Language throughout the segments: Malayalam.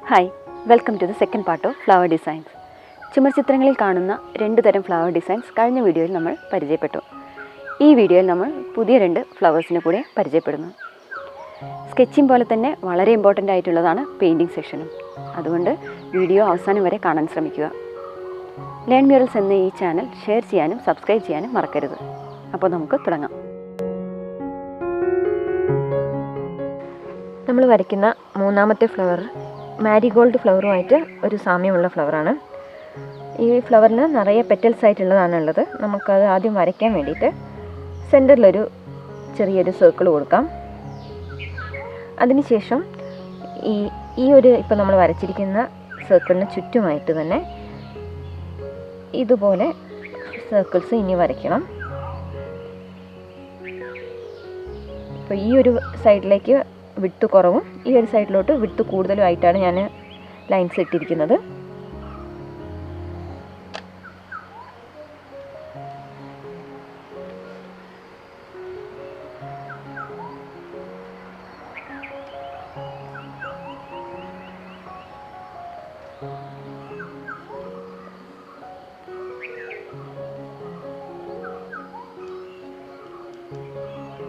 Hi, welcome to the second part of flower designs. ചുമർചിത്രങ്ങളിൽ കാണുന്ന 2 തരം ഫ്ലവർ ഡിസൈൻസ് കഴിഞ്ഞ വീഡിയോയിൽ നമ്മൾ പരിചയപ്പെട്ടു. ഈ വീഡിയോയിൽ നമ്മൾ പുതിയ 2 ഫ്ലവേഴ്സിനെ കൂടെ പരിചയപ്പെടുന്നു. സ്കെച്ചിങ് പോലെ തന്നെ വളരെ ഇമ്പോർട്ടൻ്റ് ആയിട്ടുള്ളതാണ് പെയിൻറ്റിംഗ് സെക്ഷനും. അതുകൊണ്ട് വീഡിയോ അവസാനം വരെ കാണാൻ ശ്രമിക്കുക. ലേൺ മ്യൂറൽസ് എന്ന ഈ ചാനൽ ഷെയർ ചെയ്യാനും സബ്സ്ക്രൈബ് ചെയ്യാനും മറക്കരുത്. അപ്പോൾ നമുക്ക് തുടങ്ങാം. നമ്മൾ വരയ്ക്കുന്ന മൂന്നാമത്തെ ഫ്ലവർ മാരിഗോൾഡ് ഫ്ലവറുമായിട്ട് ഒരു സാമ്യമുള്ള ഫ്ലവറാണ്. ഈ ഫ്ലവറിന് നിറയെ പെറ്റൽസ് ആയിട്ടുള്ളതാണുള്ളത്. നമുക്കത് ആദ്യം വരയ്ക്കാൻ വേണ്ടിയിട്ട് സെൻറ്ററിലൊരു ചെറിയൊരു സർക്കിൾ കൊടുക്കാം. അതിനുശേഷം ഈ ഒരു ഇപ്പോൾ നമ്മൾ വരച്ചിരിക്കുന്ന സർക്കിളിന് ചുറ്റുമായിട്ട് തന്നെ ഇതുപോലെ സർക്കിൾസ് ഇനി വരയ്ക്കണം. ഇപ്പോൾ ഈ ഒരു സൈഡിലേക്ക് വിട്ട് കുറവും ഈ ഒരു സൈഡിലോട്ട് വിട്ട് കൂടുതലും ആയിട്ടാണ് ഞാൻ ലൈൻസ് ഇട്ടിരിക്കുന്നത്.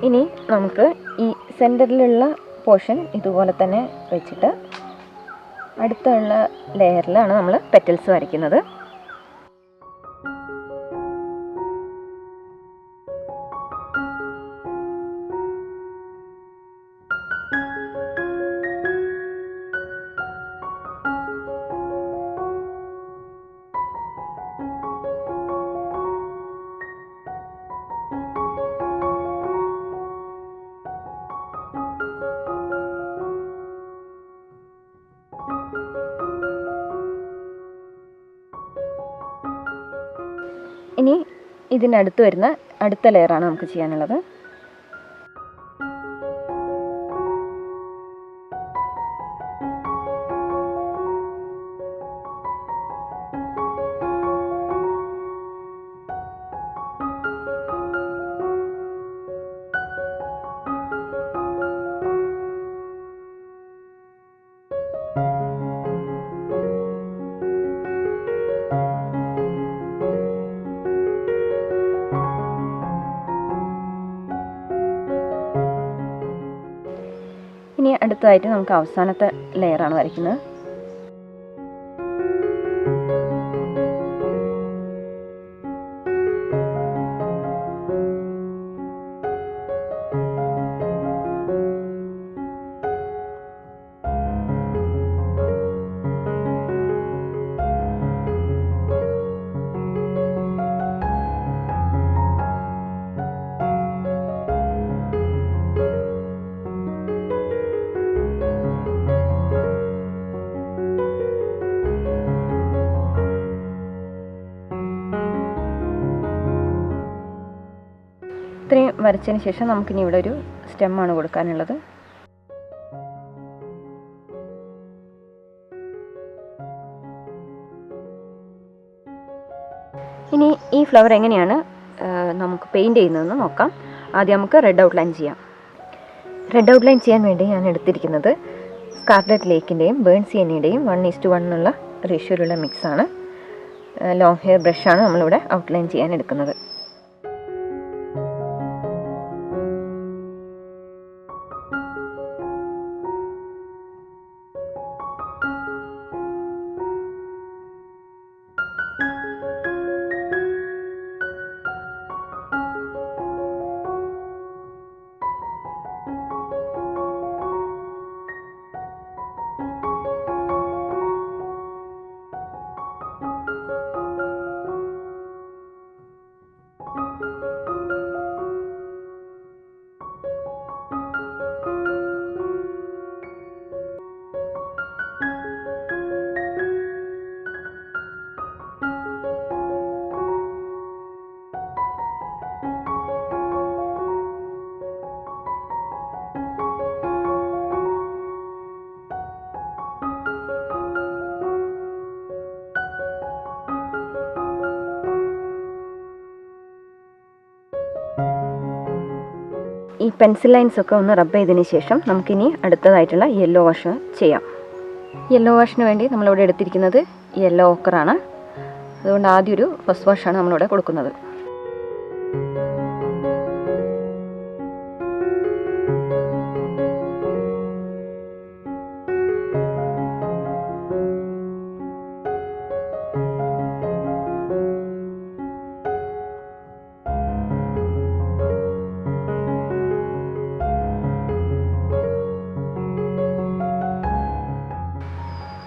ഇനി നമുക്ക് ഈ സെൻറ്ററിലുള്ള പോർഷൻ ഇതുപോലെ തന്നെ വെച്ചിട്ട് അടുത്തുള്ള ലെയറിലാണ് നമ്മൾ പെറ്റൽസ് വരയ്ക്കുന്നത്. ഇനി ഇതിനടുത്ത് വരുന്ന അടുത്ത ലെയറാണ് നമുക്ക് ചെയ്യാനുള്ളത്. ഇനി അടുത്തതായിട്ട് നമുക്ക് അവസാനത്തെ ലെയറാണ് വരയ്ക്കുന്നത്. ഇത്രയും വരച്ചതിന് ശേഷം നമുക്കിനി ഇവിടെ ഒരു സ്റ്റെമ്മാണ് കൊടുക്കാനുള്ളത്. ഇനി ഈ ഫ്ലവർ എങ്ങനെയാണ് നമുക്ക് പെയിൻറ്റ് ചെയ്യുന്നതെന്ന് നോക്കാം. ആദ്യം നമുക്ക് റെഡ് ഔട്ട്ലൈൻ ചെയ്യാം. റെഡ് ഔട്ട്ലൈൻ ചെയ്യാൻ വേണ്ടി ഞാൻ എടുത്തിരിക്കുന്നത് സ്കാർലറ്റ് ലേക്കിൻ്റെയും ബേൺ സിയനയുടെയും 1:1 എന്നുള്ള റേഷ്യോയിലുള്ള മിക്സാണ്. ലോങ് ഹെയർ ബ്രഷാണ് നമ്മളിവിടെ ഔട്ട്ലൈൻ ചെയ്യാൻ എടുക്കുന്നത്. ഈ പെൻസിൽ ലൈൻസ് ഒക്കെ ഒന്ന് റബ്ബ് ചെയ്തതിന് ശേഷം നമുക്കിനി അടുത്തതായിട്ടുള്ള യെല്ലോ വാഷ് ചെയ്യാം. യെല്ലോ വാഷിന് വേണ്ടി നമ്മളിവിടെ എടുത്തിരിക്കുന്നത് യെല്ലോ ഓക്കറാണ്. അതുകൊണ്ട് ആദ്യം ഒരു ഫസ്റ്റ് വാഷാണ് നമ്മളിവിടെ കൊടുക്കുന്നത്.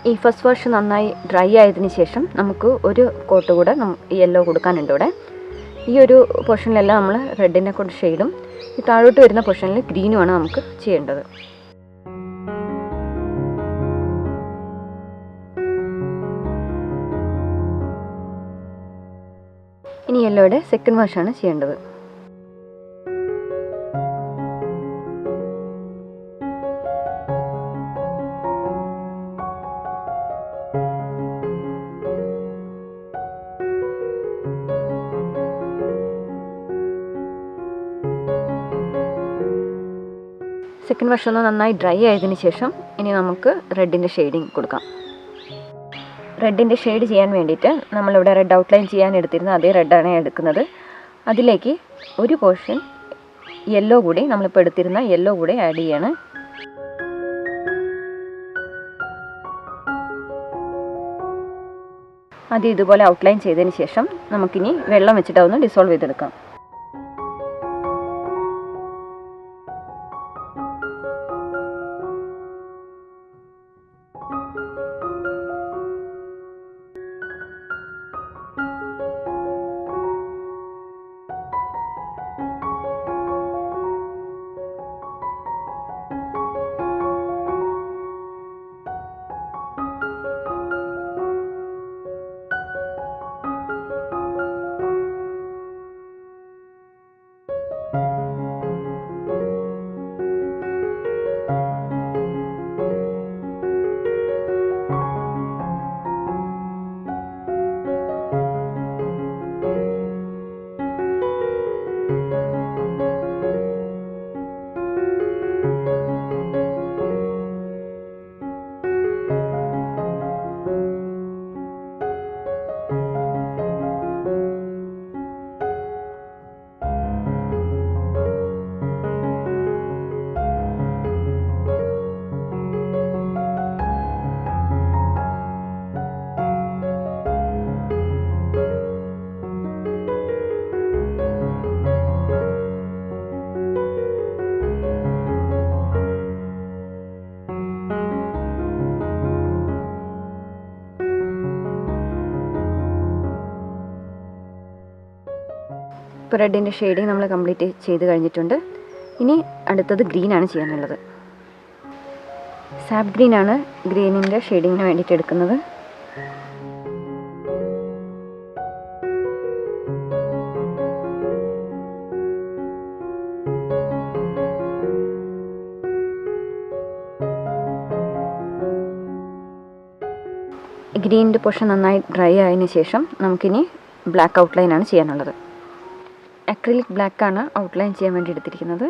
ഈ ഫസ്റ്റ് വാഷ് നന്നായി ഡ്രൈ ആയതിന് ശേഷം നമുക്ക് ഒരു കോട്ട് കൂടെ യെല്ലോ കൊടുക്കാനുണ്ട് ഇവിടെ. ഈ ഒരു പോർഷനിലെല്ലാം നമ്മൾ റെഡിനെ കൊണ്ട് ഷെയ്ഡും ഈ താഴോട്ട് വരുന്ന പോർഷനിൽ ഗ്രീനുമാണ് നമുക്ക് ചെയ്യേണ്ടത്. ഇനി യെല്ലോയുടെ സെക്കൻഡ് വാഷാണ് ചെയ്യേണ്ടത്. സെക്കൻഡ് വാഷ് ഒന്ന് നന്നായി ഡ്രൈ ആയതിനു ശേഷം ഇനി നമുക്ക് റെഡിൻ്റെ ഷെയ്ഡിങ് കൊടുക്കാം. റെഡിൻ്റെ ഷെയ്ഡ് ചെയ്യാൻ വേണ്ടിയിട്ട് നമ്മളിവിടെ റെഡ് ഔട്ട്ലൈൻ ചെയ്യാൻ എടുത്തിരുന്ന അതേ റെഡാണ് എടുക്കുന്നത്. അതിലേക്ക് ഒരു പോർഷൻ യെല്ലോ കൂടി, നമ്മളിപ്പോൾ എടുത്തിരുന്ന യെല്ലോ കൂടി ആഡ് ചെയ്യാണ്. ആദ്യം ഇതുപോലെ ഔട്ട്ലൈൻ ചെയ്തതിന് ശേഷം നമുക്കിനി വെള്ളം വെച്ചിട്ട് അതൊന്ന് ഡിസോൾവ് ചെയ്തെടുക്കാം. ഇപ്പോൾ റെഡിൻ്റെ ഷെയ്ഡിങ് നമ്മൾ കംപ്ലീറ്റ് ചെയ്ത് കഴിഞ്ഞിട്ടുണ്ട്. ഇനി അടുത്തത് ഗ്രീനാണ് ചെയ്യാനുള്ളത്. സാപ്പ് ഗ്രീനാണ് ഗ്രീനിൻ്റെ ഷെയ്ഡിങ്ങിന് വേണ്ടിയിട്ട് എടുക്കുന്നത്. ഗ്രീനിൻ്റെ പോർഷൻ നന്നായി ഡ്രൈ ആയതിനു ശേഷം നമുക്കിനി ബ്ലാക്ക് ഔട്ട്ലൈനാണ് ചെയ്യാനുള്ളത്. അക്രിലിക് ബ്ലാക്കാണ് ഔട്ട്ലൈൻ ചെയ്യാൻ വേണ്ടി എടുത്തിരിക്കുന്നത്.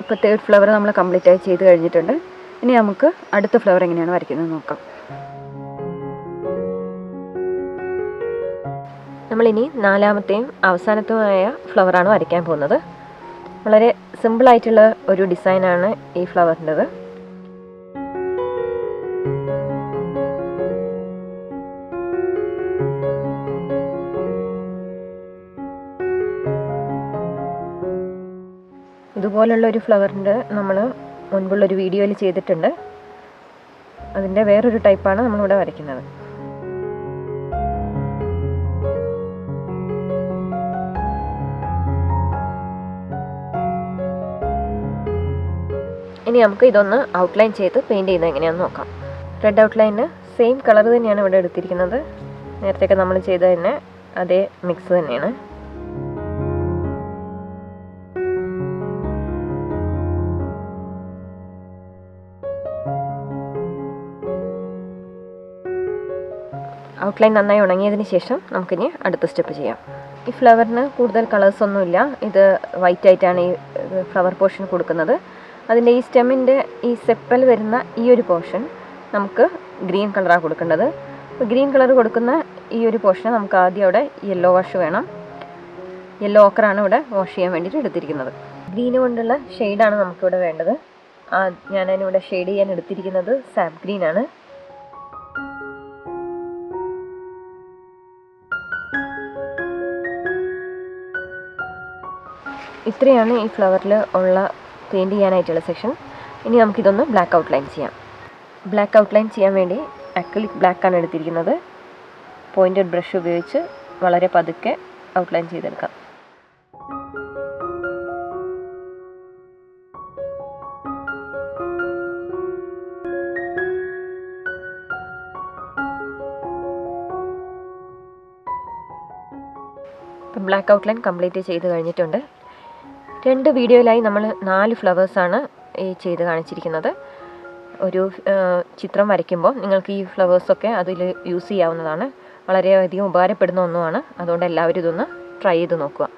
ഇപ്പോൾ തേർഡ് ഫ്ലവർ നമ്മൾ കംപ്ലീറ്റ് ആയി ചെയ്ത് കഴിഞ്ഞിട്ടുണ്ട്. ഇനി നമുക്ക് അടുത്ത ഫ്ലവർ എങ്ങനെയാണ് വരയ്ക്കുന്നത് നോക്കാം. നമ്മളിനി നാലാമത്തെയും അവസാനത്തെയുമായ ഫ്ലവറാണ് വരയ്ക്കാൻ പോകുന്നത്. വളരെ സിമ്പിളായിട്ടുള്ള ഒരു ഡിസൈനാണ് ഈ ഫ്ലവറിൻ്റെത്. ഇതുപോലുള്ള ഒരു ഫ്ലവറിൻ്റെ നമ്മൾ മുൻപുള്ളൊരു വീഡിയോയിൽ ചെയ്തിട്ടുണ്ട്. അതിൻ്റെ വേറൊരു ടൈപ്പാണ് നമ്മളിവിടെ വരയ്ക്കുന്നത്. ഇനി നമുക്ക് ഇതൊന്ന് ഔട്ട്ലൈൻ ചെയ്ത് പെയിൻറ്റ് ചെയ്യുന്നത് എങ്ങനെയാണെന്ന് നോക്കാം. റെഡ് ഔട്ട്ലൈന് സെയിം കളർ തന്നെയാണ് ഇവിടെ എടുത്തിരിക്കുന്നത്. നേരത്തെയൊക്കെ നമ്മൾ ചെയ്ത തന്നെ അതേ മിക്സ് തന്നെയാണ്. ഔട്ട്ലൈൻ നന്നായി ഉണങ്ങിയതിന് ശേഷം നമുക്കിനി അടുത്ത സ്റ്റെപ്പ് ചെയ്യാം. ഈ ഫ്ലവറിന് കൂടുതൽ കളേഴ്സൊന്നുമില്ല. ഇത് വൈറ്റ് ആയിട്ടാണ് ഈ ഫ്ലവർ പോർഷൻ കൊടുക്കുന്നത്. അതിൻ്റെ ഈ സ്റ്റെമ്മിൻ്റെ ഈ സെപ്പൽ വരുന്ന ഈ ഒരു പോർഷൻ നമുക്ക് ഗ്രീൻ കളറാണ് കൊടുക്കേണ്ടത്. ഗ്രീൻ കളർ കൊടുക്കുന്ന ഈ ഒരു പോർഷന് നമുക്ക് ആദ്യം അവിടെ യെല്ലോ വാഷ് വേണം. യെല്ലോ ഓക്കറാണ് ഇവിടെ വാഷ് ചെയ്യാൻ വേണ്ടിയിട്ട് എടുത്തിരിക്കുന്നത്. ഗ്രീന് കൊണ്ടുള്ള ഷെയ്ഡാണ് നമുക്കിവിടെ വേണ്ടത്. ഞാനതിനിവിടെ ഷെയ്ഡ് ചെയ്യാൻ എടുത്തിരിക്കുന്നത് സാപ്പ് ഗ്രീനാണ്. ഇത്രയാണ് ഈ ഫ്ലവറിൽ ഉള്ള പെയിൻറ്റ് ചെയ്യാനായിട്ടുള്ള സെക്ഷൻ. ഇനി നമുക്കിതൊന്ന് ബ്ലാക്ക് ഔട്ട്ലൈൻ ചെയ്യാം. ബ്ലാക്ക് ഔട്ട്ലൈൻ ചെയ്യാൻ വേണ്ടി അക്രിലിക് ബ്ലാക്കാണ് എടുത്തിരിക്കുന്നത്. പോയിൻറ്റഡ് ബ്രഷ് ഉപയോഗിച്ച് വളരെ പതുക്കെ ഔട്ട്ലൈൻ ചെയ്തെടുക്കാം. ഇപ്പം ബ്ലാക്ക് ഔട്ട്ലൈൻ കംപ്ലീറ്റ് ചെയ്ത് കഴിഞ്ഞിട്ടുണ്ട്. 2 വീഡിയോയിലായി നമ്മൾ 4 ഫ്ലവേഴ്സാണ് ഈ ചെയ്ത് കാണിച്ചിരിക്കുന്നത്. ഒരു ചിത്രം വരയ്ക്കുമ്പോൾ നിങ്ങൾക്ക് ഈ ഫ്ലവേഴ്സൊക്കെ അതിൽ യൂസ് ചെയ്യാവുന്നതാണ്. വളരെയധികം ഉപകാരപ്പെടുന്ന ഒന്നുമാണ്. അതുകൊണ്ട് എല്ലാവരും ഇതൊന്ന് ട്രൈ ചെയ്ത് നോക്കുക.